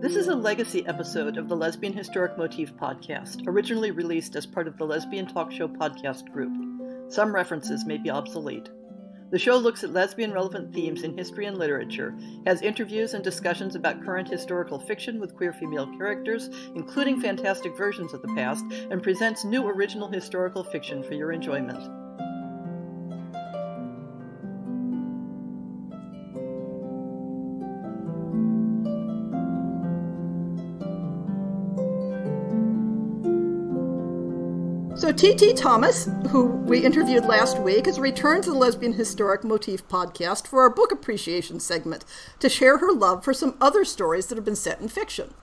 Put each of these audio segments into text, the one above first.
This is a legacy episode of the Lesbian Historic Motif podcast, originally released as part of the Lesbian Talk Show podcast group. Some references may be obsolete. The show looks at lesbian-relevant themes in history and literature, has interviews and discussions about current historical fiction with queer female characters, including fantastic versions of the past, and presents new original historical fiction for your enjoyment. So T.T. Thomas, who we interviewed last week, has returned to the Lesbian Historic Motif podcast for our book appreciation segment to share her love for some other stories that have been set in fiction.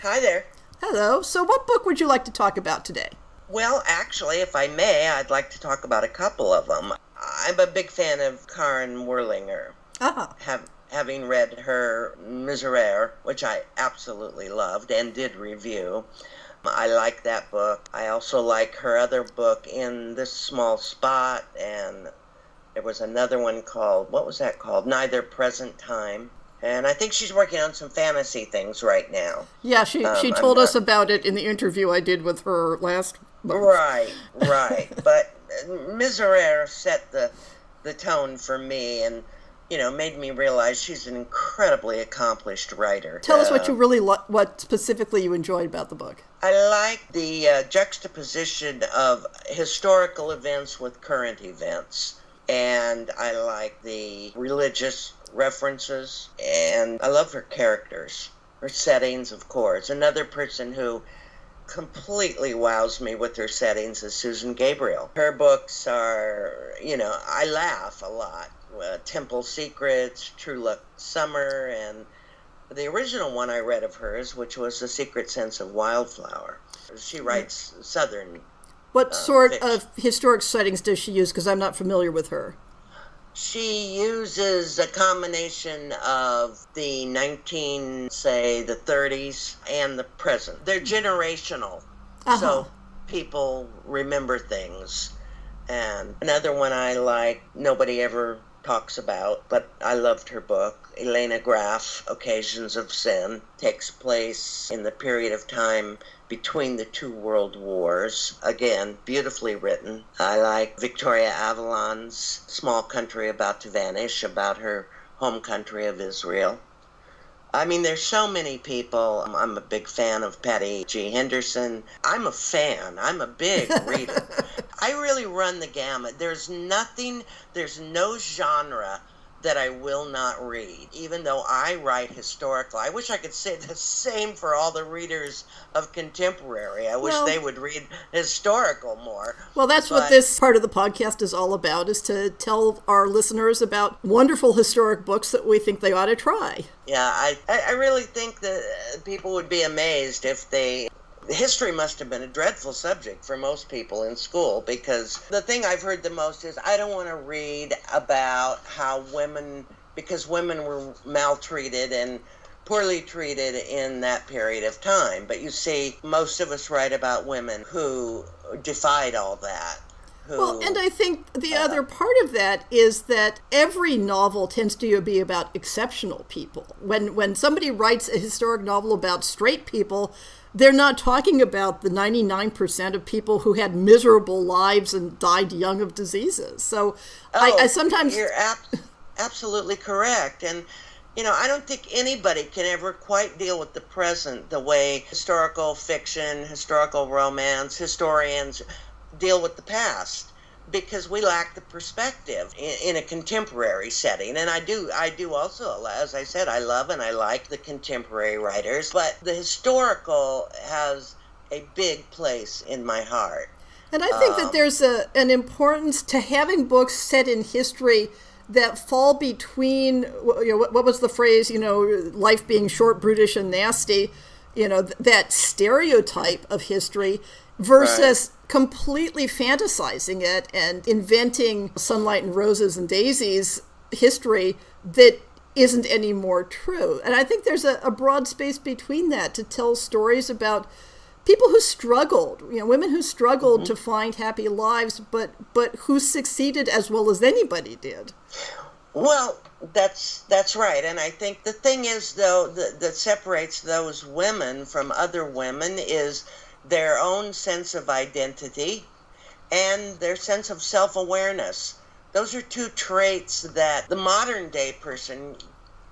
Hi there. Hello. So what book would you like to talk about today? Well, actually, if I may, I'd like to talk about a couple of them. I'm a big fan of Karen Werlinger. Having read her Miserere, which I absolutely loved and did review. I like that book. I also like her other book, In This Small Spot, and there was another one called, what was that called? Neither Present Time. And I think she's working on some fantasy things right now. Yeah, she told us about it in the interview I did with her last month. Right. But Miserere set the tone for me and, made me realize she's an incredibly accomplished writer. Tell us what you really what specifically you enjoyed about the book. I like the juxtaposition of historical events with current events, and I like the religious references, and I love her characters, her settings, of course. Another person who completely wows me with her settings is Susan Gabriel. Her books are, I laugh a lot. Temple Secrets, True Luck Summer, and the original one I read of hers, which was The Secret Sense of Wildflower. She writes Southern What sort fiction. of historic settings does she use? Because I'm not familiar with her. She uses a combination of the the 30s and the present. They're generational, so people remember things. And another one I like, nobody ever talks about, but I loved her book. Elena Graff, Occasions of Sin, takes place in the period of time between the two world wars. Again, beautifully written. I like Victoria Avalon's Small Country About to Vanish, about her home country of Israel. I mean, there's so many people. I'm a big fan of Patty G. Henderson. I'm a fan. I'm a big reader. I really run the gamut. There's no genre that I will not read, even though I write historical. I wish I could say the same for all the readers of contemporary. I wish they would read historical more. Well, that's what this part of the podcast is all about, is to tell our listeners about wonderful historic books that we think they ought to try. Yeah, I really think that people would be amazed if history must have been a dreadful subject for most people in school, because the thing I've heard the most is, I don't want to read about how women were maltreated and poorly treated in that period of time. But you see, most of us write about women who defied all that. Well, and I think the other part of that is that every novel tends to be about exceptional people. When somebody writes a historic novel about straight people, they're not talking about the 99% of people who had miserable lives and died young of diseases. So I sometimes... You're absolutely correct. And, I don't think anybody can ever quite deal with the present the way historical fiction, historical romance, historians deal with the past, because we lack the perspective in a contemporary setting. And I do also, as I said, I love and I like the contemporary writers, but the historical has a big place in my heart. And I think that there's an importance to having books set in history that fall between, what was the phrase, life being short, brutish, and nasty, that stereotype of history versus completely fantasizing it and inventing sunlight and roses and daisies history that isn't any more true. And I think there's a broad space between that to tell stories about people who struggled, women who struggled to find happy lives, but who succeeded as well as anybody did. Well, that's right. And I think the thing is, though, that separates those women from other women is their own sense of identity and their sense of self-awareness. Those are two traits that the modern day person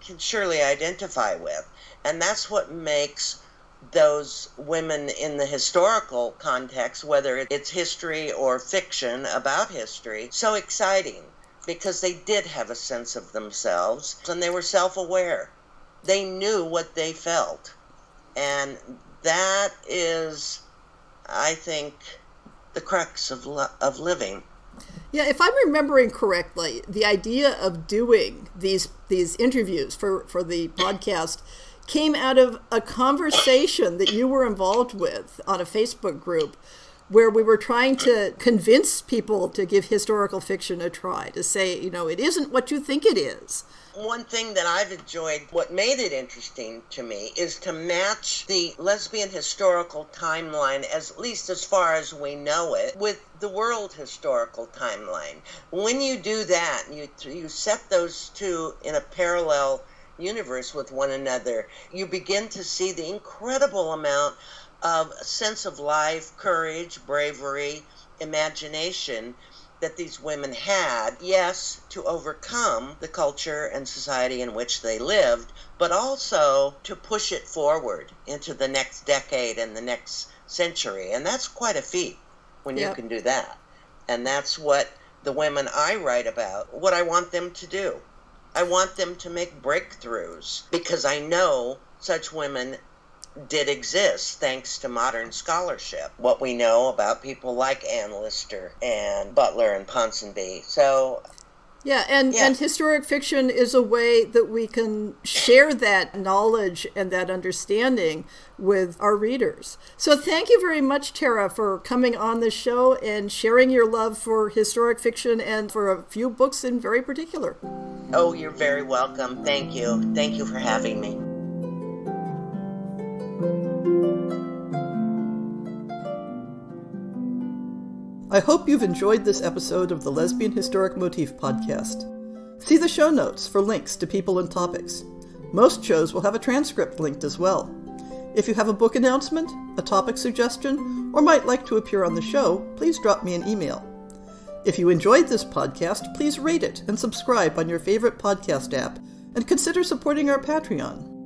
can surely identify with. And that's what makes those women in the historical context, whether it's history or fiction about history, so exciting, because they did have a sense of themselves and they were self-aware. They knew what they felt. And that is, I think, the crux of living. Yeah, if I'm remembering correctly, the idea of doing these interviews for the podcast came out of a conversation that you were involved with on a Facebook group where we were trying to convince people to give historical fiction a try, to say, it isn't what you think it is. One thing that I've enjoyed, what made it interesting to me, is to match the lesbian historical timeline, at least as far as we know it, with the world historical timeline. When you do that, you set those two in a parallel universe with one another, you begin to see the incredible amount of sense of life, courage, bravery, imagination that these women had, yes, to overcome the culture and society in which they lived, but also to push it forward into the next decade and the next century. And that's quite a feat when you can do that. And that's what the women I write about, what I want them to do. I want them to make breakthroughs, because I know such women did exist thanks to modern scholarship. What we know about people like Anne Lister and Butler and Ponsonby. So and historic fiction is a way that we can share that knowledge and that understanding with our readers. So thank you very much, Tara, for coming on the show and sharing your love for historic fiction and for a few books in very particular. Oh, you're very welcome. Thank you. Thank you for having me. I hope you've enjoyed this episode of the Lesbian Historic Motif Podcast. See the show notes for links to people and topics. Most shows will have a transcript linked as well. If you have a book announcement, a topic suggestion, or might like to appear on the show, please drop me an email. If you enjoyed this podcast, please rate it and subscribe on your favorite podcast app, and consider supporting our Patreon.